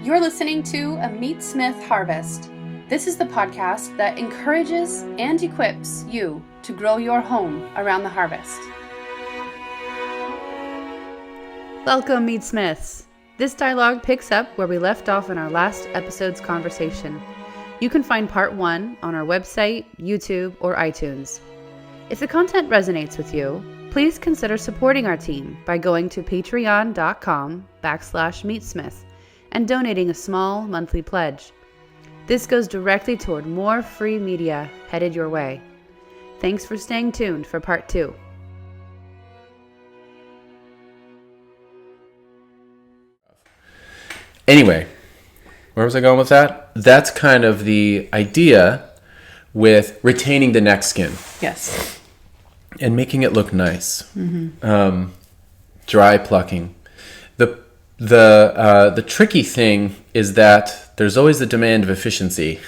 You're listening to a Meatsmith Harvest. This is the podcast that encourages and equips you to grow your home around the harvest. Welcome, Meatsmiths. This dialogue picks up where we left off in our last episode's conversation. You can find part 1 on our website, YouTube, or iTunes. If the content resonates with you, please consider supporting our team by going to patreon.com/Meatsmith and donating a small monthly pledge. This goes directly toward more free media headed your way. Thanks for staying tuned for part 2. Anyway, where was I going with that? That's kind of the idea with retaining the neck skin. Yes. And making it look nice. Mm-hmm. Dry plucking. The tricky thing is that there's always the demand of efficiency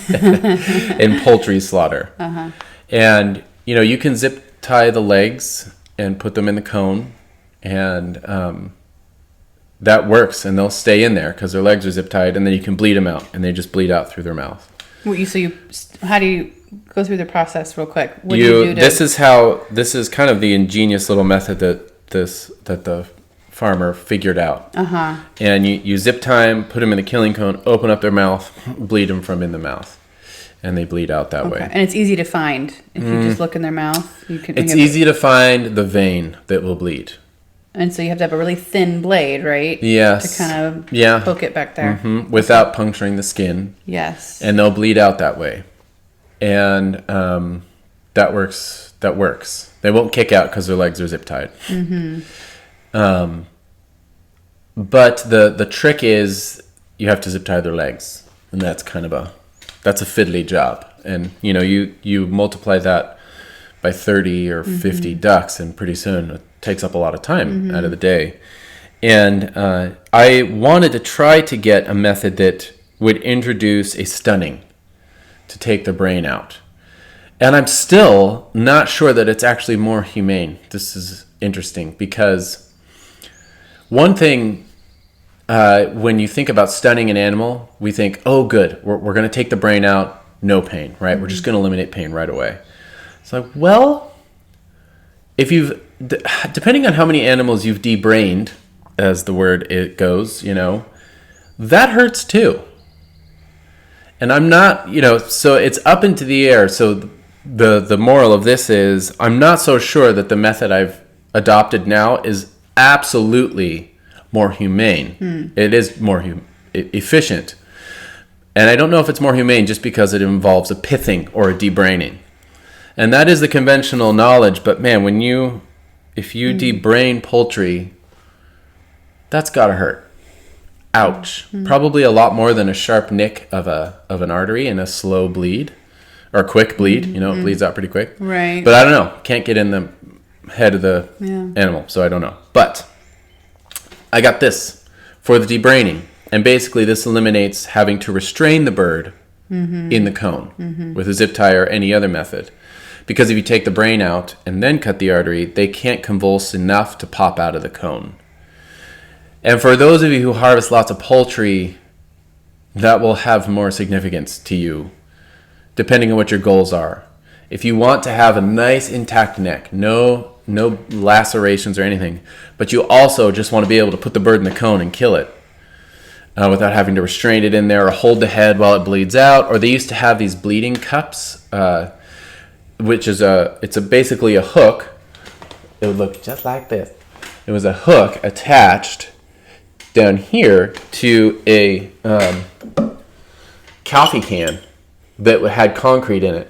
in poultry slaughter. Uh-huh. And, you can zip tie the legs and put them in the cone, and that works, and they'll stay in there because their legs are zip tied, and then you can bleed them out, and they just bleed out through their mouth. How do you go through the process real quick? What do you do this is kind of the ingenious little method that the farmer figured out. Uh-huh. And you zip tie them, put them in the killing cone, open up their mouth, bleed them from in the mouth, and they bleed out that way. And it's easy to find if you just look in their mouth. It's easy to find the vein that will bleed. And so you have to have a really thin blade, right? Yes. To kind of poke it back there. Mm-hmm. Without puncturing the skin. Yes. And they'll bleed out that way. And that works. They won't kick out because their legs are zip tied. Mm-hmm. But the trick is you have to zip tie their legs. And that's kind of a fiddly job. And, you multiply that by 30 or 50 ducks, and pretty soon it takes up a lot of time out of the day. And I wanted to try to get a method that would introduce a stunning to take the brain out. And I'm still not sure that it's actually more humane. This is interesting because one thing, when you think about stunning an animal, we think, oh, good, we're going to take the brain out, no pain, right? We're just going to eliminate pain right away. It's like, well, if depending on how many animals you've debrained, as the word it goes, that hurts too. And I'm not, so it's up into the air. So the moral of this is I'm not so sure that the method I've adopted now is absolutely more humane. It is more efficient. And I don't know if it's more humane just because it involves a pithing or a debraining. And that is the conventional knowledge, but man, if you debrain poultry, that's gotta hurt. Ouch. Probably a lot more than a sharp nick of an artery and a slow bleed or quick bleed. It bleeds out pretty quick. Right. But I don't know. Can't get in the head of the animal, so I don't know. But I got this for the debraining, and basically this eliminates having to restrain the bird in the cone with a zip tie or any other method. Because if you take the brain out and then cut the artery, they can't convulse enough to pop out of the cone. And for those of you who harvest lots of poultry, that will have more significance to you, depending on what your goals are. If you want to have a nice intact neck, no lacerations or anything, but you also just want to be able to put the bird in the cone and kill it without having to restrain it in there or hold the head while it bleeds out, or they used to have these bleeding cups, which is basically a hook. It would look just like this. It was a hook attached down here to a coffee can that had concrete in it.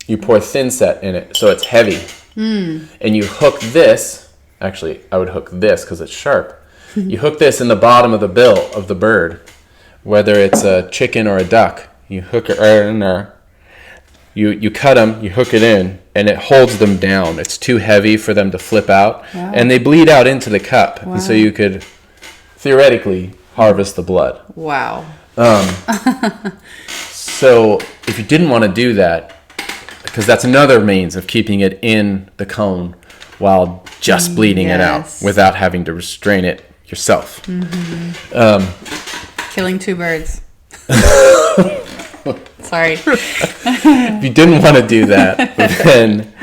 You pour thinset in it, so it's heavy. And you hook this. Actually, I would hook this because it's sharp. You hook this in the bottom of the bill of the bird, whether it's a chicken or a duck. You hook it right in there. You cut them, you hook it in, and it holds them down. It's too heavy for them to flip out. Wow. And they bleed out into the cup. Wow. So you could theoretically harvest the blood. Wow. So if you didn't want to do that, because that's another means of keeping it in the cone while just bleeding it out without having to restrain it yourself. Mm-hmm. Killing two birds. Sorry. If you didn't want to do that, but then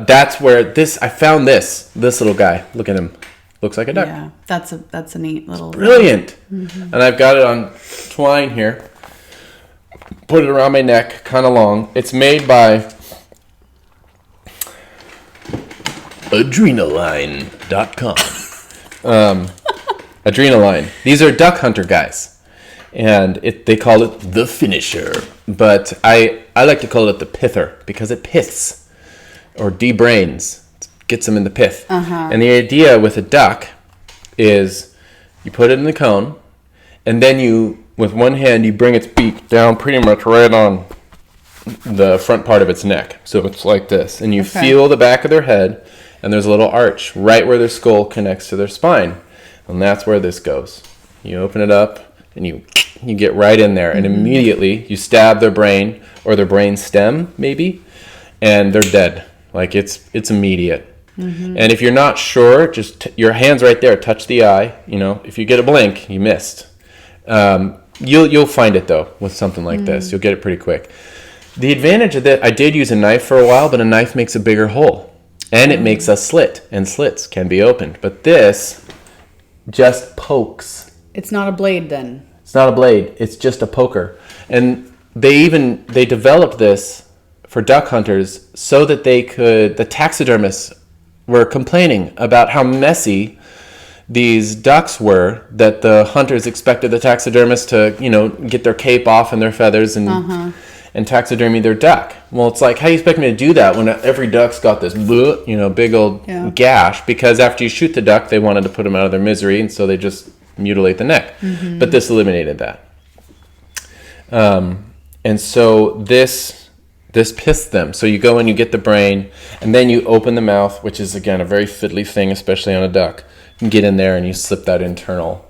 that's where I found this little guy. Look at him. Looks like a duck. Yeah, that's a neat little... Brilliant. Mm-hmm. And I've got it on twine here. Put it around my neck, kind of long. It's made by Adrenaline.com. Adrenaline. These are duck hunter guys. And they call it the finisher. But I like to call it the pither because it piths or debrains. Gets them in the pith. Uh-huh. And the idea with a duck is you put it in the cone and then with one hand you bring its beak down pretty much right on the front part of its neck. So it's like this. And you feel the back of their head and there's a little arch right where their skull connects to their spine. And that's where this goes. You open it up and you get right in there and immediately you stab their brain or their brain stem maybe and they're dead. Like it's immediate. Mm-hmm. And if you're not sure, just your hand's right there. Touch the eye. If you get a blink, you missed. You'll find it though with something like this. You'll get it pretty quick. The advantage of that, I did use a knife for a while, but a knife makes a bigger hole, and it makes a slit, and slits can be opened. But this just pokes. It's not a blade then. It's not a blade. It's just a poker. And they developed this for duck hunters so that the taxidermists were complaining about how messy these ducks were, that the hunters expected the taxidermists to, get their cape off and their feathers and taxidermy their duck. Well, it's like, how do you expect me to do that when every duck's got this, big old gash? Because after you shoot the duck, they wanted to put them out of their misery, and so they just mutilate the neck. Mm-hmm. But this eliminated that. And so this pissed them. So you go and you get the brain, and then you open the mouth, which is, again, a very fiddly thing, especially on a duck. You get in there and you slip that internal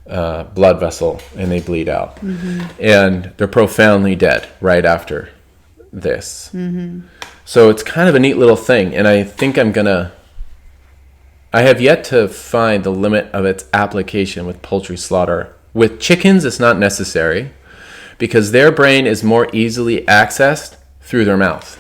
blood vessel, and they bleed out. Mm-hmm. And they're profoundly dead right after this. Mm-hmm. So it's kind of a neat little thing, and I think I have yet to find the limit of its application with poultry slaughter. With chickens, it's not necessary because their brain is more easily accessed through their mouth.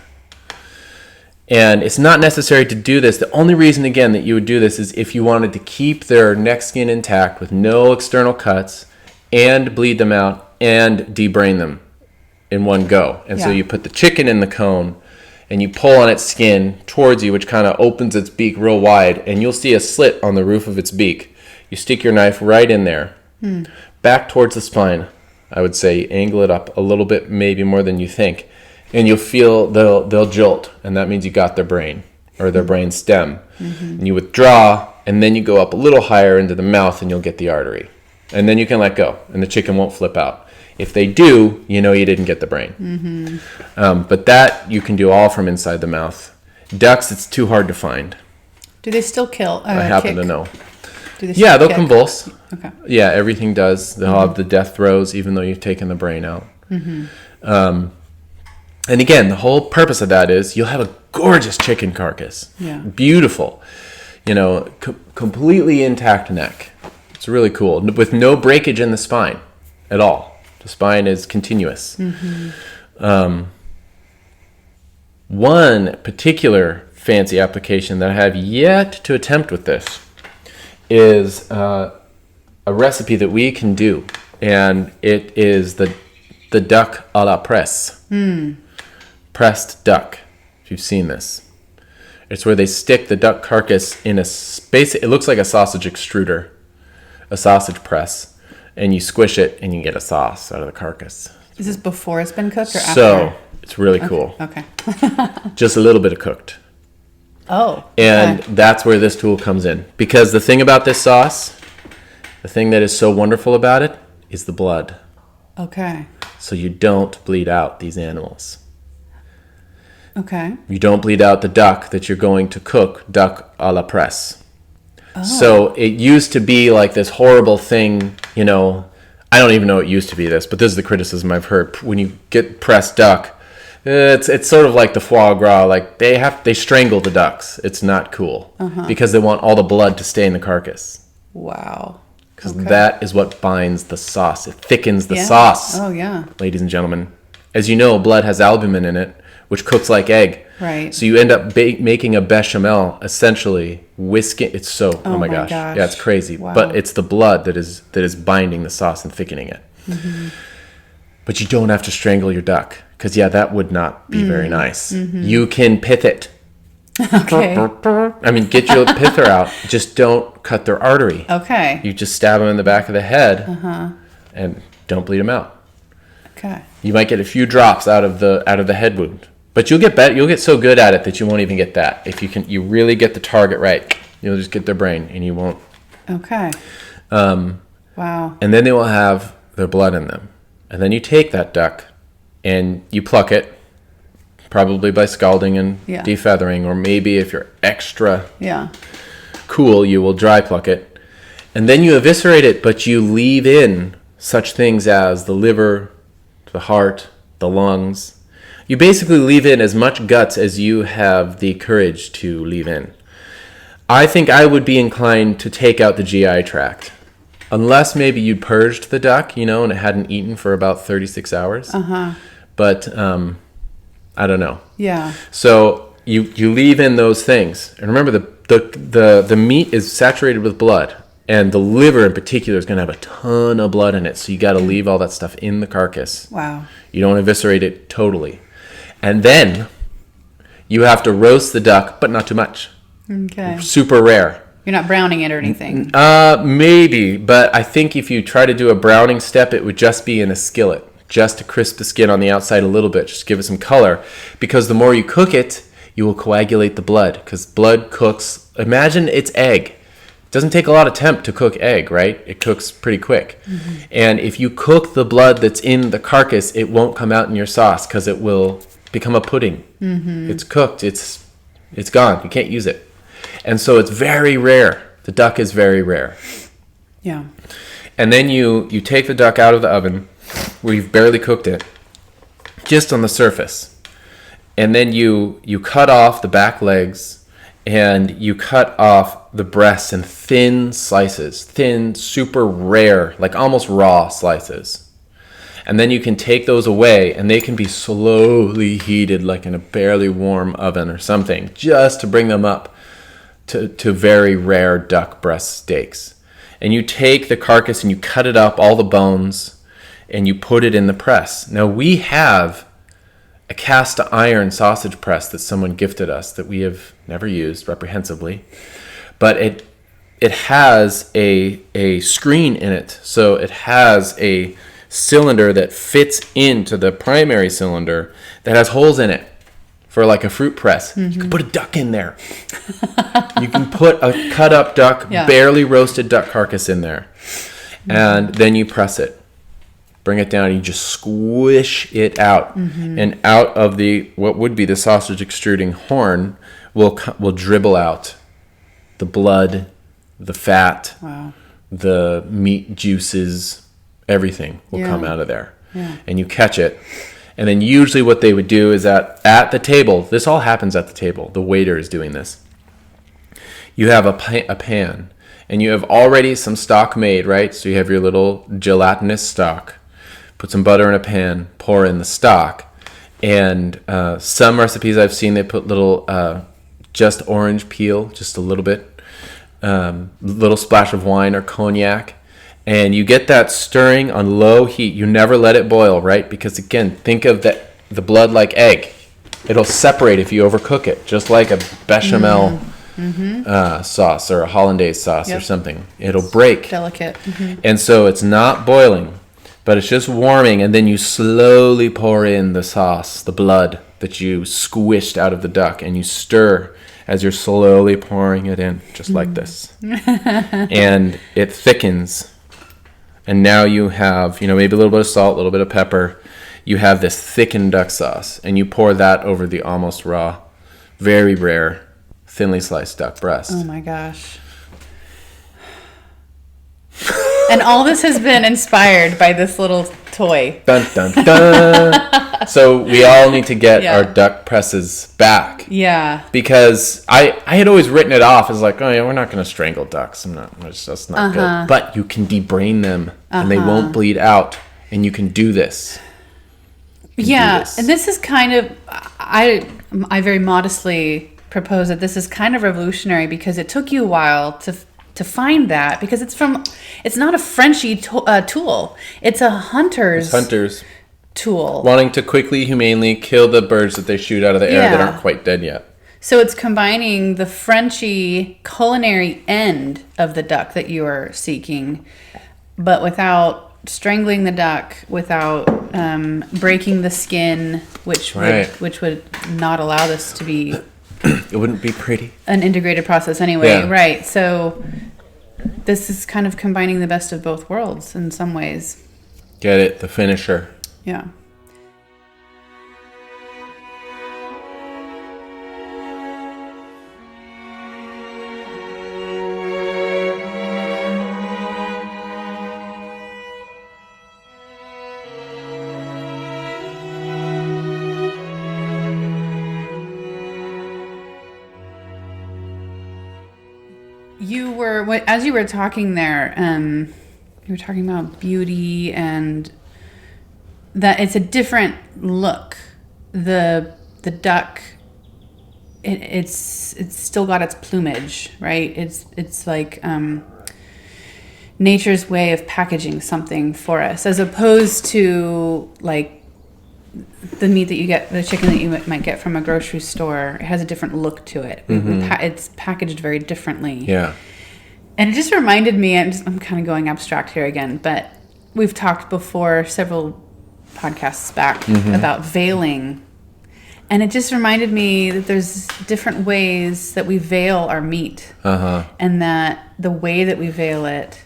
And it's not necessary to do this. The only reason, again, that you would do this is if you wanted to keep their neck skin intact with no external cuts and bleed them out and debrain them in one go. And so you put the chicken in the cone and you pull on its skin towards you, which kind of opens its beak real wide, and you'll see a slit on the roof of its beak. You stick your knife right in there, back towards the spine. I would say angle it up a little bit, maybe more than you think. And you'll feel they'll jolt, and that means you got their brain or their brain stem. Mm-hmm. And you withdraw, and then you go up a little higher into the mouth, and you'll get the artery. And then you can let go, and the chicken won't flip out. If they do, you didn't get the brain. Mm-hmm. But that you can do all from inside the mouth. Ducks, it's too hard to find. Do they still kill? I happen to know. Do they still they'll kick? Convulse. Okay. Yeah, everything does. They'll have the death throes, even though you've taken the brain out. Mm-hmm. And again, the whole purpose of that is you'll have a gorgeous chicken carcass. Yeah. Beautiful. Completely intact neck. It's really cool. With no breakage in the spine at all. The spine is continuous. Mm-hmm. One particular fancy application that I have yet to attempt with this is a recipe that we can do. And it is the duck à la presse. Pressed duck, if you've seen this. It's where they stick the duck carcass in a space. It looks like a sausage extruder, a sausage press, and you squish it and you get a sauce out of the carcass. Is this before it's been cooked or after? So it's really cool. Okay. Just a little bit of cooked. Oh. And that's where this tool comes in. Because the thing about this sauce, the thing that is so wonderful about it, is the blood. Okay. So you don't bleed out these animals. Okay. You don't bleed out the duck that you're going to cook, duck à la presse. Oh. So it used to be like this horrible thing, I don't even know it used to be this, but this is the criticism I've heard. When you get pressed duck, it's sort of like the foie gras, like they strangle the ducks. It's not cool because they want all the blood to stay in the carcass. Wow. because that is what binds the sauce. It thickens the sauce. Oh, yeah. Ladies and gentlemen. As you know, blood has albumin in it, which cooks like egg. Right. So you end up making a bechamel, essentially whisking. It's so, oh my gosh. Yeah, it's crazy. Wow. But it's the blood that is binding the sauce and thickening it. Mm-hmm. But you don't have to strangle your duck, because, that would not be very nice. Mm-hmm. You can pith it. Okay. I mean, get your pither out. Just don't cut their artery. Okay. You just stab them in the back of the head and don't bleed them out. Okay. You might get a few drops out of the head wound, but you'll get better. You'll get so good at it that you won't even get that. If you really get the target right, you'll just get their brain and you won't. Okay. Wow. And then they will have their blood in them, and then you take that duck and you pluck it. Probably by scalding and defeathering, or maybe if you're extra cool, you will dry pluck it. And then you eviscerate it, but you leave in such things as the liver, the heart, the lungs. You basically leave in as much guts as you have the courage to leave in. I think I would be inclined to take out the GI tract. Unless maybe you'd purged the duck, and it hadn't eaten for about 36 hours. But I don't know. Yeah. So you leave in those things, and remember the meat is saturated with blood, and the liver in particular is going to have a ton of blood in it. So you got to leave all that stuff in the carcass. Wow. You don't eviscerate it totally, and then you have to roast the duck, but not too much. Okay. Super rare. You're not browning it or anything. Maybe, but I think if you try to do a browning step, it would just be in a skillet. Just to crisp the skin on the outside a little bit, just give it some color. Because the more you cook it, you will coagulate the blood. Because blood cooks, imagine it's egg. It doesn't take a lot of temp to cook egg, right? It cooks pretty quick. Mm-hmm. And if you cook the blood that's in the carcass, it won't come out in your sauce because it will become a pudding. Mm-hmm. It's cooked, it's gone, you can't use it. And so it's very rare. The duck is very rare. Yeah. And then you take the duck out of the oven, where you've barely cooked it, just on the surface. And then you cut off the back legs, and you cut off the breasts in thin slices, thin, super rare, like almost raw slices. And then you can take those away, and they can be slowly heated, like in a barely warm oven or something, just to bring them up to very rare duck breast steaks. And you take the carcass and you cut it up, all the bones, and you put it in the press. Now, we have a cast iron sausage press that someone gifted us that we have never used, reprehensibly. But it has a screen in it. So it has a cylinder that fits into the primary cylinder that has holes in it for like a fruit press. Mm-hmm. You can put a duck in there. You can put a cut up duck, barely roasted duck carcass in there. Mm-hmm. And then you press it. Bring it down, and you just squish it out. Mm-hmm. And out of what would be the sausage extruding horn will dribble out the blood, the fat, the meat juices, everything will come out of there. Yeah. And you catch it. And then usually what they would do is that at the table, this all happens at the table. The waiter is doing this. You have a pan, and you have already some stock made, right? So you have your little gelatinous stock. Put some butter in a pan, pour in the stock. And some recipes I've seen, they put little just orange peel, just a little bit, little splash of wine or cognac. And you get that stirring on low heat. You never let it boil, right? Because again, think of the blood like egg. It'll separate if you overcook it, just like a bechamel sauce or a hollandaise sauce or something. It'll break. Delicate. Mm-hmm. And so it's not boiling, but it's just warming, and then you slowly pour in the sauce, the blood that you squished out of the duck, and you stir as you're slowly pouring it in, just like this. And it thickens. And now you have, maybe a little bit of salt, a little bit of pepper. You have this thickened duck sauce, and you pour that over the almost raw, very rare, thinly sliced duck breast. Oh my gosh. And all this has been inspired by this little toy. Dun, dun, dun. So we all need to get our duck presses back. Yeah. Because I had always written it off as like, oh yeah, we're not going to strangle ducks. It's just not good. But you can debrain them and they won't bleed out. And you can do this. Yeah. And this is kind of, I very modestly propose that this is kind of revolutionary because it took you a while to find that, because it's not a Frenchy tool. It's a hunter's tool. Wanting to quickly, humanely kill the birds that they shoot out of the air that aren't quite dead yet. So it's combining the Frenchy culinary end of the duck that you are seeking, but without strangling the duck, without breaking the skin, which would not allow this to be... It wouldn't be pretty. An integrated process anyway, right. So this is kind of combining the best of both worlds in some ways. Get it? The finisher. Yeah. As you were talking there, you were talking about beauty and that it's a different look. The duck, it's still got its plumage, right? It's like nature's way of packaging something for us, as opposed to like the meat that you get, the chicken that you might get from a grocery store. It has a different look to it. It's packaged very differently. Yeah. And it just reminded me, I'm kind of going abstract here again, but we've talked before, several podcasts back, about veiling. And it just reminded me that there's different ways that we veil our meat. And that the way that we veil it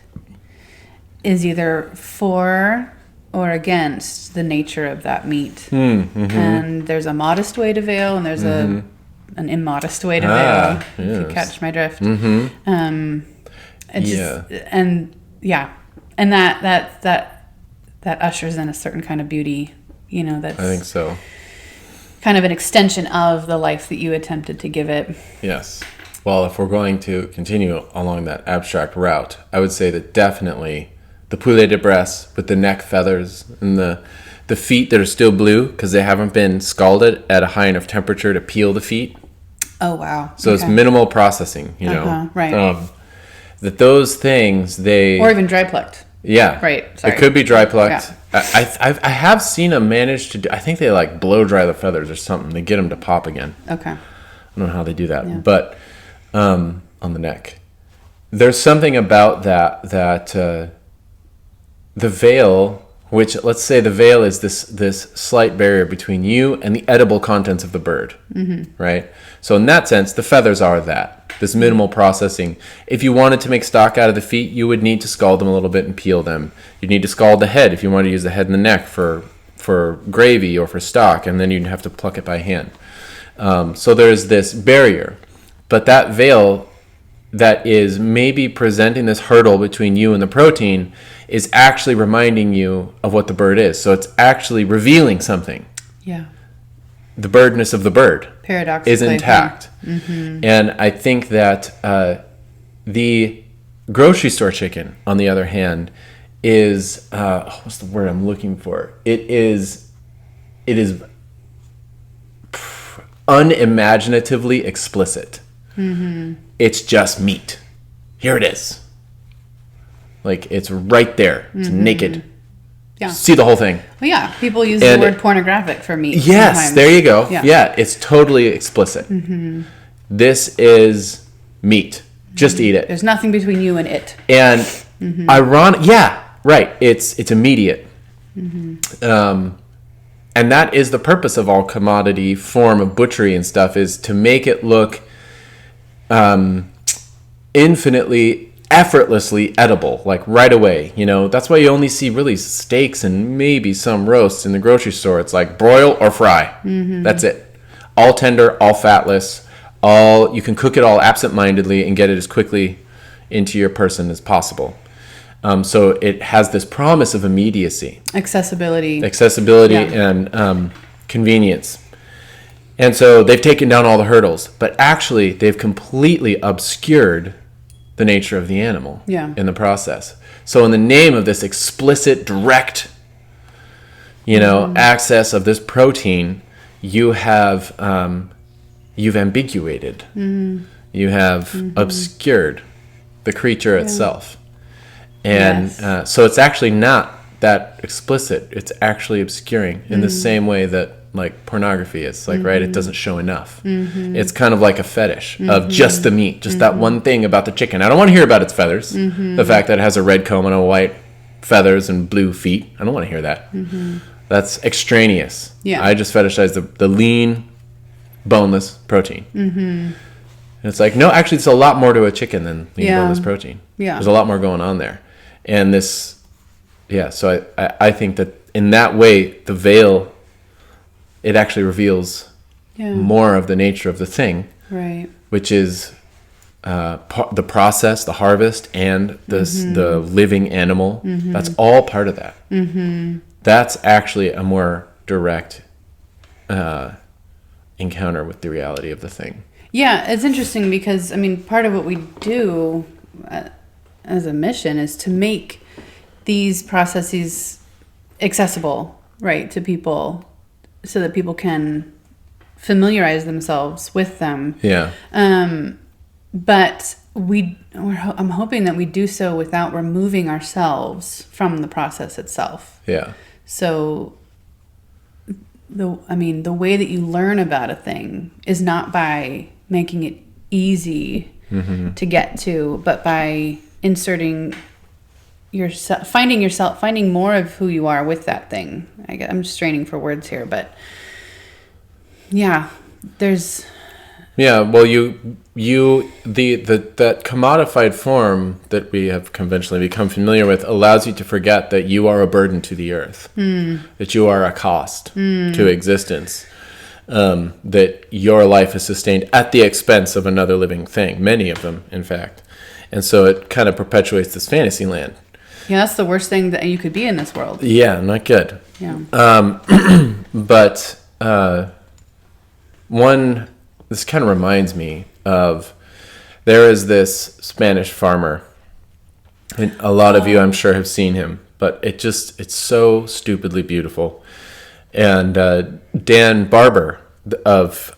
is either for or against the nature of that meat. And there's a modest way to veil, and there's an immodest way to veil, if you catch my drift. And that ushers in a certain kind of beauty, that's, I think so, kind of an extension of the life that you attempted to give it. Yes. Well, if we're going to continue along that abstract route, I would say that definitely the poulet de Bresse with the neck feathers and the feet that are still blue because they haven't been scalded at a high enough temperature to peel the feet. Oh, wow. So it's minimal processing, right. That those things, or even dry plucked. Yeah. Right. Sorry. It could be dry plucked. Yeah. I have seen them manage to do, I think they like blow dry the feathers or something. They get them to pop again. Okay. I don't know how they do that, but on the neck. There's something about that the veil, which let's say the veil is this slight barrier between you and the edible contents of the bird, right? So in that sense, the feathers are this minimal processing. If you wanted to make stock out of the feet, you would need to scald them a little bit and peel them. You'd need to scald the head if you wanted to use the head and the neck for gravy or for stock, and then you'd have to pluck it by hand. So there's this barrier, but that veil that is maybe presenting this hurdle between you and the protein is actually reminding you of what the bird is. So it's actually revealing something. Yeah. The birdness of the bird is intact. And I think that the grocery store chicken, on the other hand, is what's the word I'm looking for? It is unimaginatively explicit. It's just meat. Here it is. Like, it's right there. It's naked. Yeah. See the whole thing. Well, yeah. People use the word pornographic for meat. Yes, sometimes. There you go. Yeah, it's totally explicit. This is meat. Just eat it. There's nothing between you and it. And ironic, right. It's immediate. And that is the purpose of all commodity form of butchery and stuff, is to make it look infinitely, effortlessly edible, like right away. That's why you only see really steaks and maybe some roasts in the grocery store. It's like broil or fry. That's it. All tender, all fatless, you can cook it all absent-mindedly and get it as quickly into your person as possible. So it has this promise of immediacy, accessibility, and convenience. And so they've taken down all the hurdles, but actually they've completely obscured the nature of the animal in the process. So in the name of this explicit, direct, access of this protein, you have you've ambiguated, you have obscured the creature itself, and so it's actually not that explicit. It's actually obscuring in the same way that like pornography is, like, right? It doesn't show enough. It's kind of like a fetish of just the meat, just that one thing about the chicken. I don't want to hear about its feathers, the fact that it has a red comb and a white feathers and blue feet. I don't want to hear that. That's extraneous. I just fetishize the lean, boneless protein. And it's like, no, actually, it's a lot more to a chicken than lean, boneless protein. There's a lot more going on there. And this, so I think that in that way, the veil, it actually reveals more of the nature of the thing, right? Which is the process, the harvest, and the living animal. That's all part of that. That's actually a more direct encounter with the reality of the thing. Yeah, it's interesting because, I mean, part of what we do as a mission is to make these processes accessible, right, to people, so that people can familiarize themselves with them. But I'm hoping that we do so without removing ourselves from the process itself. So the way that you learn about a thing is not by making it easy to get to, but by inserting yourself, finding more of who you are with that thing. I'm just straining for words here, but there's. Well, that commodified form that we have conventionally become familiar with allows you to forget that you are a burden to the earth, that you are a cost to existence, that your life is sustained at the expense of another living thing, many of them, in fact. And so it kind of perpetuates this fantasy land. Yeah, that's the worst thing that you could be in this world. Yeah, not good. But this kind of reminds me of, there is this Spanish farmer, and a lot of you, I'm sure, have seen him, but it's so stupidly beautiful. And Dan Barber of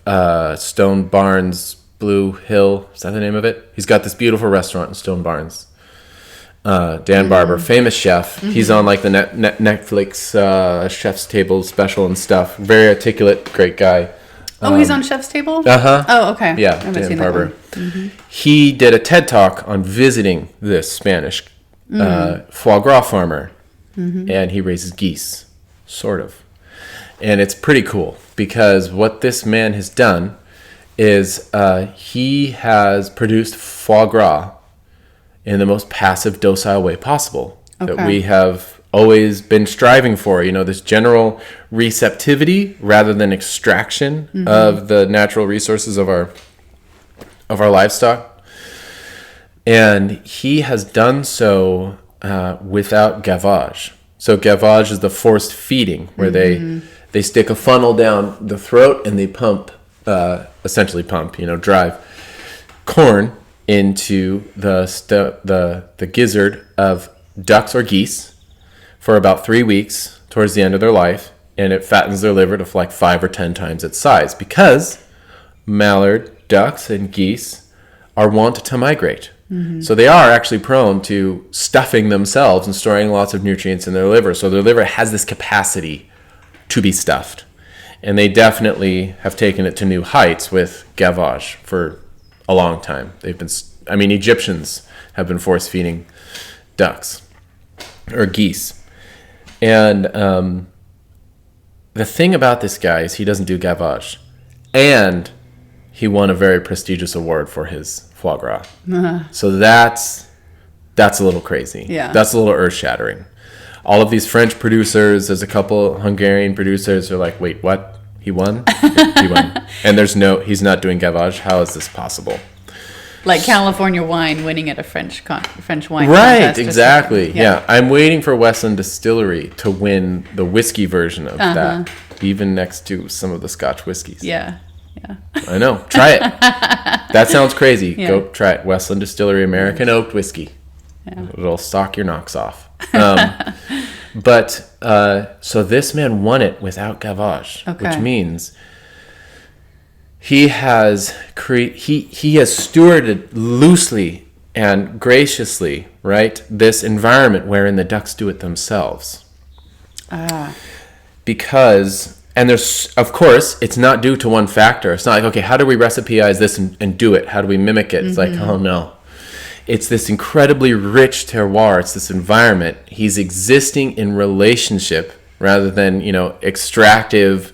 Stone Barns, Blue Hill, is that the name of it? He's got this beautiful restaurant in Stone Barns. Dan Barber, famous chef. He's on like the Netflix Chef's Table special and stuff. Very articulate, great guy. He's on Chef's Table? Oh, okay. Yeah, Dan Barber. He did a TED Talk on visiting this Spanish foie gras farmer, and he raises geese, sort of. And it's pretty cool because what this man has done is he has produced foie gras in the most passive, docile way possible that we have always been striving for. This general receptivity rather than extraction of the natural resources of our livestock. And he has done so without gavage. So gavage is the forced feeding, where they stick a funnel down the throat and they essentially pump, drive corn into the gizzard of ducks or geese for about 3 weeks towards the end of their life, and it fattens their liver to like 5 or 10 times its size, because mallard ducks and geese are wont to migrate. So they are actually prone to stuffing themselves and storing lots of nutrients in their liver. So their liver has this capacity to be stuffed. And they definitely have taken it to new heights with gavage for a long time. Egyptians have been force feeding ducks or geese. And the thing about this guy is he doesn't do gavage. And he won a very prestigious award for his foie gras. So that's a little crazy. Yeah. That's a little earth-shattering. All of these French producers, there's a couple Hungarian producers who are like, wait, what? He won? He won. And he's not doing gavage. How is this possible? Like California wine winning at a French wine right, contest. Exactly. Yeah. I'm waiting for Westland Distillery to win the whiskey version of that, even next to some of the Scotch whiskeys. Yeah. I know. Try it. That sounds crazy. Yeah. Go try it. Westland Distillery American Oaked Whiskey. Yeah. It'll sock your knocks off. But so this man won it without gavage, which means he has he has stewarded loosely and graciously, right, this environment wherein the ducks do it themselves. Because, and there's, of course, it's not due to one factor. It's not like, okay, how do we recipeize this and do it? How do we mimic it? It's like, oh no. It's this incredibly rich terroir. It's this environment. He's existing in relationship rather than, extractive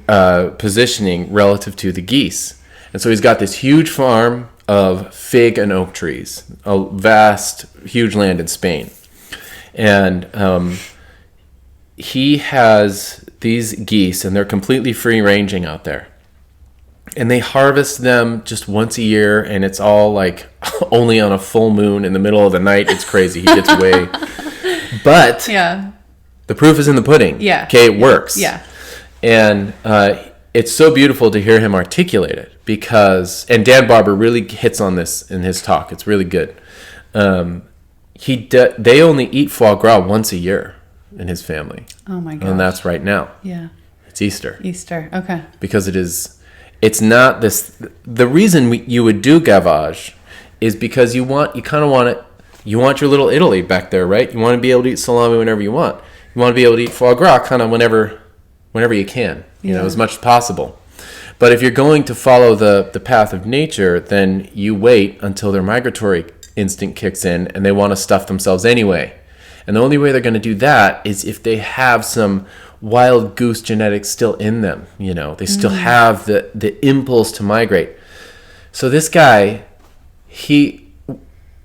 positioning relative to the geese. And so he's got this huge farm of fig and oak trees, a vast, huge land in Spain. And he has these geese, and they're completely free-ranging out there. And they harvest them just once a year, and it's all like only on a full moon in the middle of the night. It's crazy. He gets away. But the proof is in the pudding. Yeah. Okay, it works. Yeah. And it's so beautiful to hear him articulate it because, and Dan Barber really hits on this in his talk. It's really good. They only eat foie gras once a year in his family. Oh my gosh. And that's right now. Yeah. It's Easter. Okay. Because it's not this. The reason you would do gavage is because you kind of want it. You want your little Italy back there, right? You want to be able to eat salami whenever you want. You want to be able to eat foie gras kind of whenever you can, as much as possible. But if you're going to follow the path of nature, then you wait until their migratory instinct kicks in and they want to stuff themselves anyway. And the only way they're going to do that is if they have some wild goose genetics still in them. They still have the impulse to migrate. So this guy,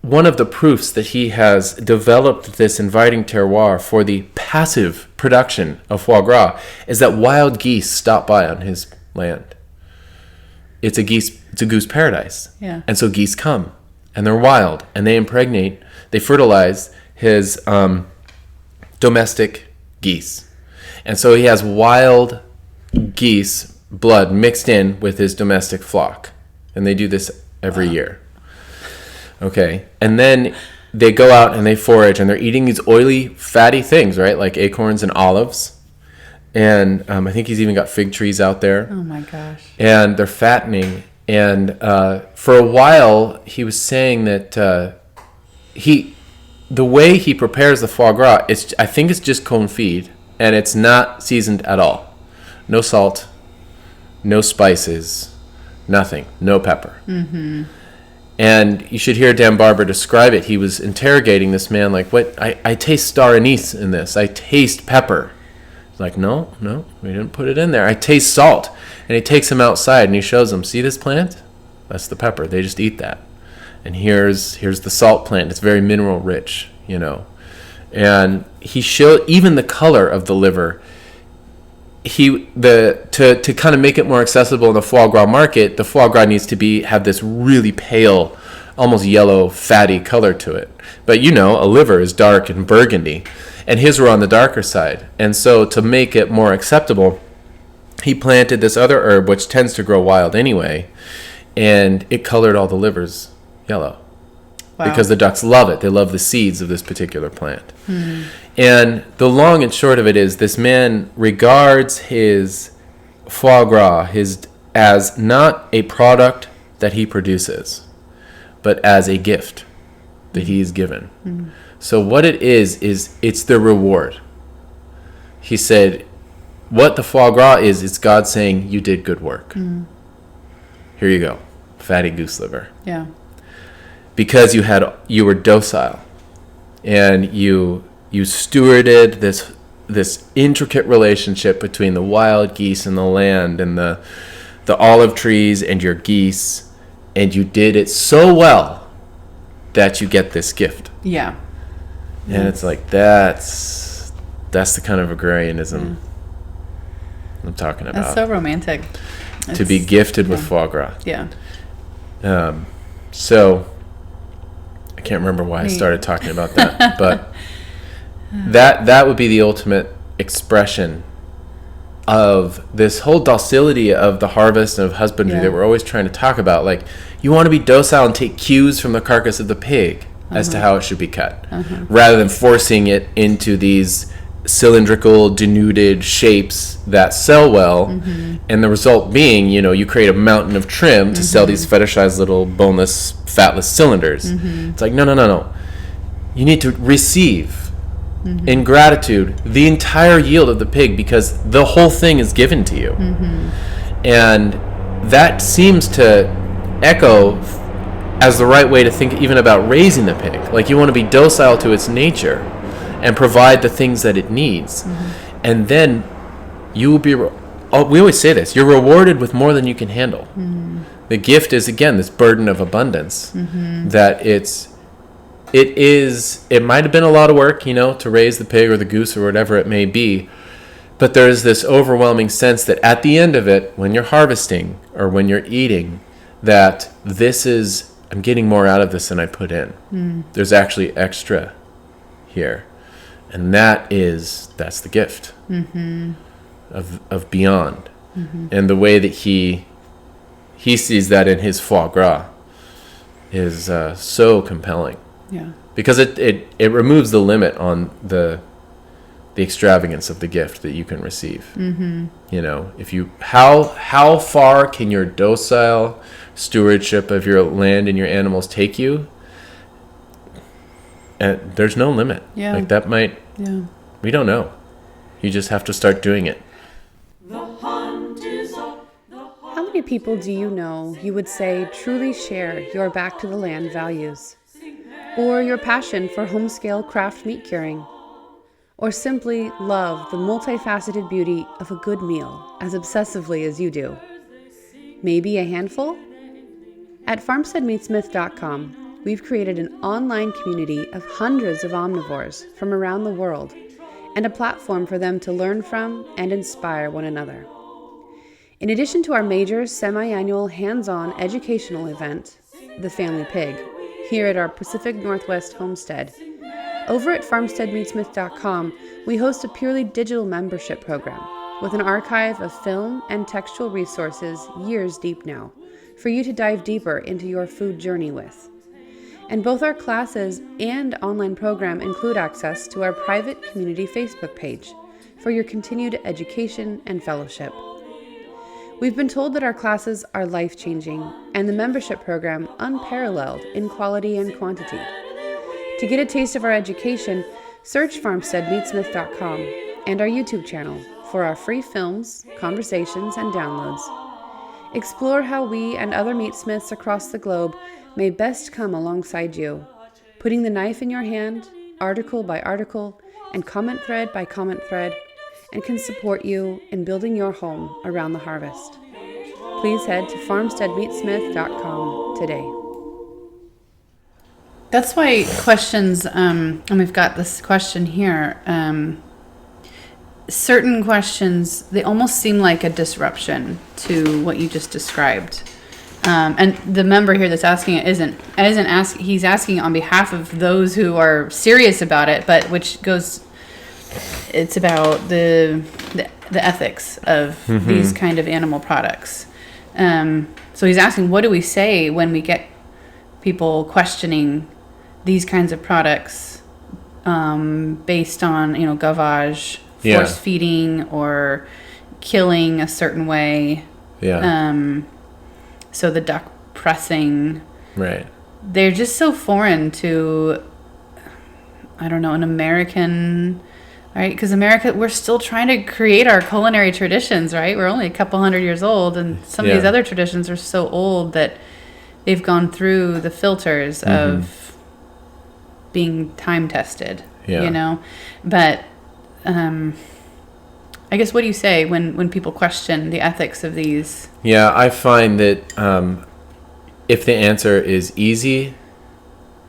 one of the proofs that he has developed this inviting terroir for the passive production of foie gras is that wild geese stop by on his land. It's a goose paradise. Yeah. And so geese come, and they're wild, and they fertilize his domestic geese. And so he has wild geese blood mixed in with his domestic flock. And they do this every year. Okay. And then they go out and they forage and they're eating these oily, fatty things, right? Like acorns and olives. And I think he's even got fig trees out there. Oh my gosh. And they're fattening. And for a while, he was saying that the way he prepares the foie gras, I think it's just confit. And it's not seasoned at all. No salt, no spices, nothing, no pepper. Mm-hmm. And you should hear Dan Barber describe it. He was interrogating this man like, what? I taste star anise in this. I taste pepper. He's like, no, we didn't put it in there. I taste salt. And he takes him outside and he shows him, see this plant? That's the pepper. They just eat that. And here's the salt plant. It's very mineral rich, And he showed even the color of the liver. To kind of make it more accessible in the foie gras market, the foie gras needs to have this really pale, almost yellow, fatty color to it. But a liver is dark and burgundy, and his were on the darker side. And so to make it more acceptable, he planted this other herb, which tends to grow wild anyway, and it colored all the livers yellow. Wow. Because the ducks love it. They love the seeds of this particular plant. Mm-hmm. And the long and short of it is this man regards his foie gras as not a product that he produces, but as a gift that he is given. Mm-hmm. So what it is it's the reward. He said, what the foie gras is, it's God saying, you did good work. Mm-hmm. Here you go, fatty goose liver. Yeah. Because you were docile, and you stewarded this intricate relationship between the wild geese and the land and the olive trees and your geese, and you did it so well that you get this gift. Yeah. And it's like that's the kind of agrarianism I'm talking about. That's so romantic. To be gifted with foie gras. Yeah. So I can't remember why I started talking about that, but that would be the ultimate expression of this whole docility of the harvest and of husbandry that we're always trying to talk about. Like, you want to be docile and take cues from the carcass of the pig as to how it should be cut, rather than forcing it into these cylindrical, denuded shapes that sell well, and the result being, you create a mountain of trim to sell these fetishized little boneless, fatless cylinders. It's like, no. You need to receive in gratitude the entire yield of the pig, because the whole thing is given to you. And that seems to echo as the right way to think even about raising the pig. Like, you want to be docile to its nature and provide the things that it needs. And then you will be, we always say this, you're rewarded with more than you can handle. The gift is, again, this burden of abundance, that it might have been a lot of work, to raise the pig or the goose or whatever it may be, but there is this overwhelming sense that at the end of it, when you're harvesting or when you're eating, that I'm getting more out of this than I put in. There's actually extra here. And that's the gift of beyond. And the way that he sees that in his foie gras is so compelling. Yeah. Because it removes the limit on the extravagance of the gift that you can receive. If you how far can your docile stewardship of your land and your animals take you? And there's no limit. Yeah. Like, that might. Yeah. We don't know. You just have to start doing it. How many people do you know you would say truly share your back to the land values? Or your passion for home-scale craft meat curing? Or simply love the multifaceted beauty of a good meal as obsessively as you do? Maybe a handful? At farmsteadmeatsmith.com, we've created an online community of hundreds of omnivores from around the world, and a platform for them to learn from and inspire one another. In addition to our major semi-annual hands-on educational event, The Family Pig, here at our Pacific Northwest homestead, over at farmsteadmeatsmith.com, we host a purely digital membership program with an archive of film and textual resources years deep now, for you to dive deeper into your food journey with. And both our classes and online program include access to our private community Facebook page for your continued education and fellowship. We've been told that our classes are life-changing and the membership program unparalleled in quality and quantity. To get a taste of our education, search farmsteadmeatsmith.com and our YouTube channel for our free films, conversations, and downloads. Explore how we and other meatsmiths across the globe may best come alongside you, putting the knife in your hand, article by article, and comment thread by comment thread, and can support you in building your home around the harvest. Please head to farmsteadmeatsmith.com today. That's why questions, and we've got this question here, certain questions, they almost seem like a disruption to what you just described. And the member here that's asking it isn't asking. He's asking on behalf of those who are serious about it, but it's about the ethics of these kind of animal products. So he's asking, what do we say when we get people questioning these kinds of products based on gavage, force feeding, or killing a certain way? So the duck pressing, right? They're just so foreign to, I don't know, an American, right? Because America, we're still trying to create our culinary traditions, right? We're only a couple hundred years old, and some of these other traditions are so old that they've gone through the filters of being time tested, But I guess, what do you say when people question the ethics of these? Yeah, I find that if the answer is easy,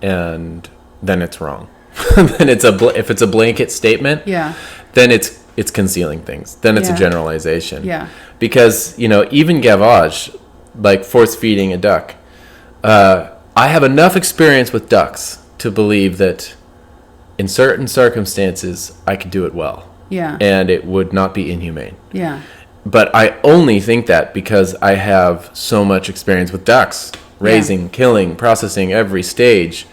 and then it's wrong. Then if it's a blanket statement, then it's concealing things. Then it's a generalization. Yeah. Because even gavage, like force feeding a duck, I have enough experience with ducks to believe that in certain circumstances, I could do it well. Yeah. And it would not be inhumane. Yeah. But I only think that because I have so much experience with ducks, raising, killing, processing every stage.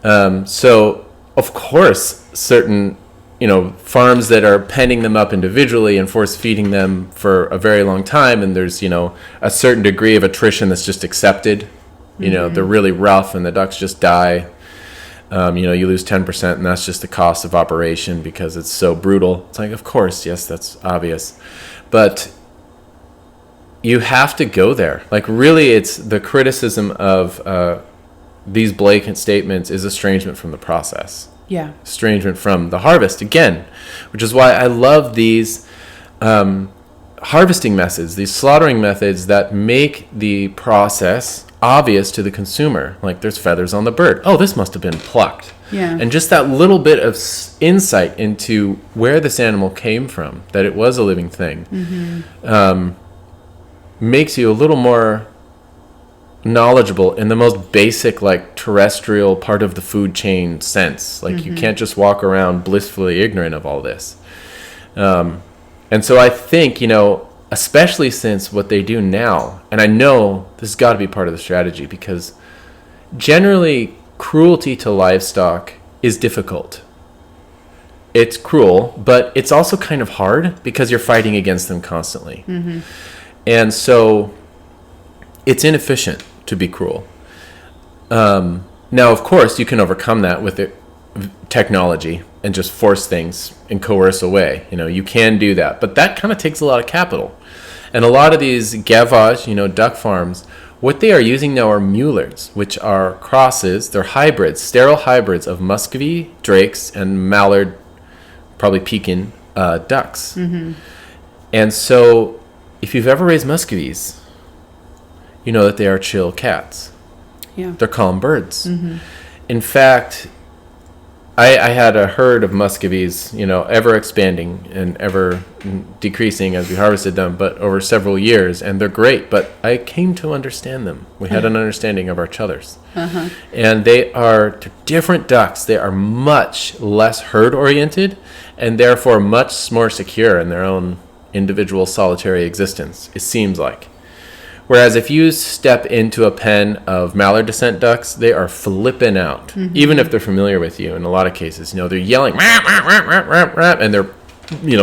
So, of course, certain, farms that are penning them up individually and force feeding them for a very long time, and there's, a certain degree of attrition that's just accepted. They're really rough and the ducks just die. You lose 10% and that's just the cost of operation because it's so brutal. It's like, of course, yes, that's obvious. But you have to go there. Like, really, it's the criticism of these blatant statements is estrangement from the process. Yeah. Estrangement from the harvest, again, which is why I love these harvesting methods, these slaughtering methods that make the process obvious to the consumer. Like, there's feathers on the bird. Oh, this must have been plucked. Yeah. And just that little bit of insight into where this animal came from, that it was a living thing, makes you a little more knowledgeable in the most basic, like, terrestrial part of the food chain sense. Like, you can't just walk around blissfully ignorant of all this. And so I think, especially since what they do now, and I know this has got to be part of the strategy, because generally cruelty to livestock is difficult. It's cruel, but it's also kind of hard because you're fighting against them constantly. And so it's inefficient to be cruel. Now, of course, you can overcome that with technology and just force things and coerce away. You can do that, but that kind of takes a lot of capital. And a lot of these gavage, duck farms, what they are using now are Muellers, which are crosses. They're hybrids, sterile hybrids of Muscovy, Drakes, and Mallard, probably Pekin ducks. And so if you've ever raised Muscovies, you know that they are chill cats. Yeah. They're calm birds. In fact, I had a herd of Muscovies, ever expanding and ever decreasing as we harvested them, but over several years, and they're great. But I came to understand them. We had an understanding of each other's. And they're different ducks. They are much less herd-oriented and therefore much more secure in their own individual solitary existence, it seems like. Whereas if you step into a pen of mallard descent ducks, they are flipping out, even if they're familiar with you. In a lot of cases, they're yelling, rap, rap, rap, rap, rap, rap, and they're,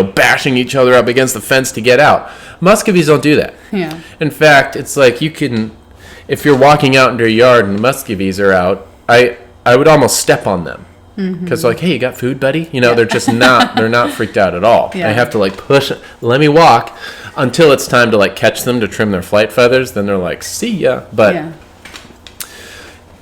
bashing each other up against the fence to get out. Muscovies don't do that. Yeah. In fact, it's like if you're walking out into your yard and the Muscovies are out, I would almost step on them. Because like, hey, you got food, buddy? They're just they're not freaked out at all. Yeah. I have to push, let me walk until it's time to catch them to trim their flight feathers. Then they're like, see ya. But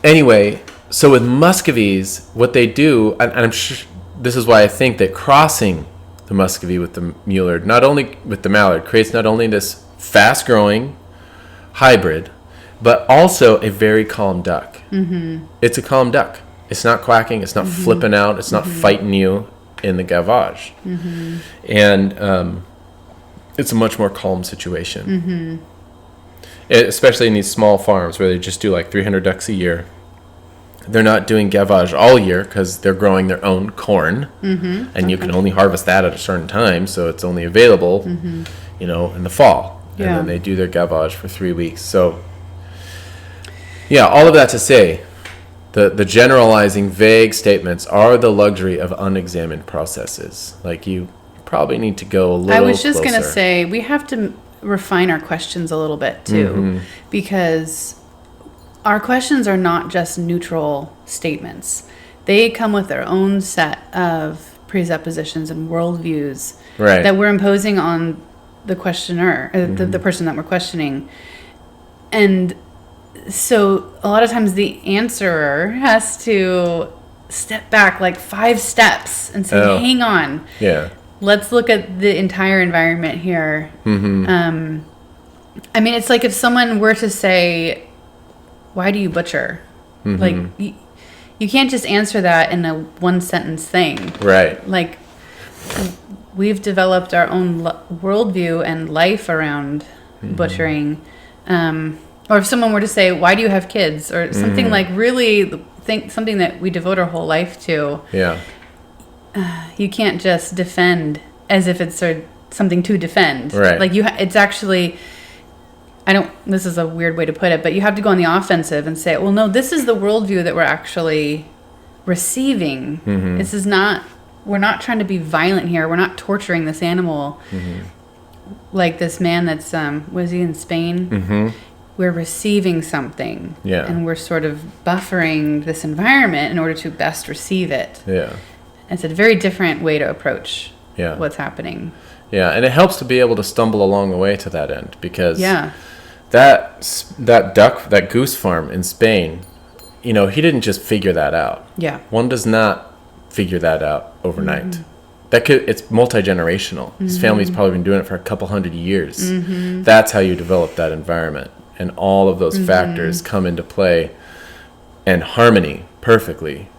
anyway, so with Muscovies, what they do, and I'm sure this is why I think that crossing the Muscovy with the Muellard, not only with the Mallard, creates not only this fast-growing hybrid, but also a very calm duck. It's a calm duck. It's not quacking. It's not flipping out. It's not fighting you in the gavage. And it's a much more calm situation. Especially in these small farms where they just do 300 ducks a year. They're not doing gavage all year because they're growing their own corn. And you can only harvest that at a certain time. So it's only available, in the fall. And then they do their gavage for 3 weeks. So, yeah, all of that to say, the generalizing, vague statements are the luxury of unexamined processes. You probably need to go a little closer. I was just going to say, we have to refine our questions a little bit, too, because our questions are not just neutral statements. They come with their own set of presuppositions and worldviews that we're imposing on the questioner, the person that we're questioning. And so a lot of times the answerer has to step back 5 steps and say, hang on. Yeah. Let's look at the entire environment here. It's like if someone were to say, why do you butcher? You can't just answer that in a one sentence thing. Right. We've developed our own worldview and life around butchering. Or if someone were to say, why do you have kids? Or something like really something that we devote our whole life to. Yeah. You can't just defend as if it's something to defend. Right. Like it's actually, this is a weird way to put it, but you have to go on the offensive and say, well, no, this is the worldview that we're actually receiving. This is not, we're not trying to be violent here. We're not torturing this animal. Like this man that's, was he in Spain? We're receiving something. Yeah. And we're sort of buffering this environment in order to best receive it. Yeah. It's a very different way to approach what's happening. Yeah, and it helps to be able to stumble along the way to that end, because that goose farm in Spain, he didn't just figure that out. Yeah. One does not figure that out overnight. It's multi-generational. His family's probably been doing it for a couple hundred years. That's how you develop that environment. And all of those factors come into play and harmony perfectly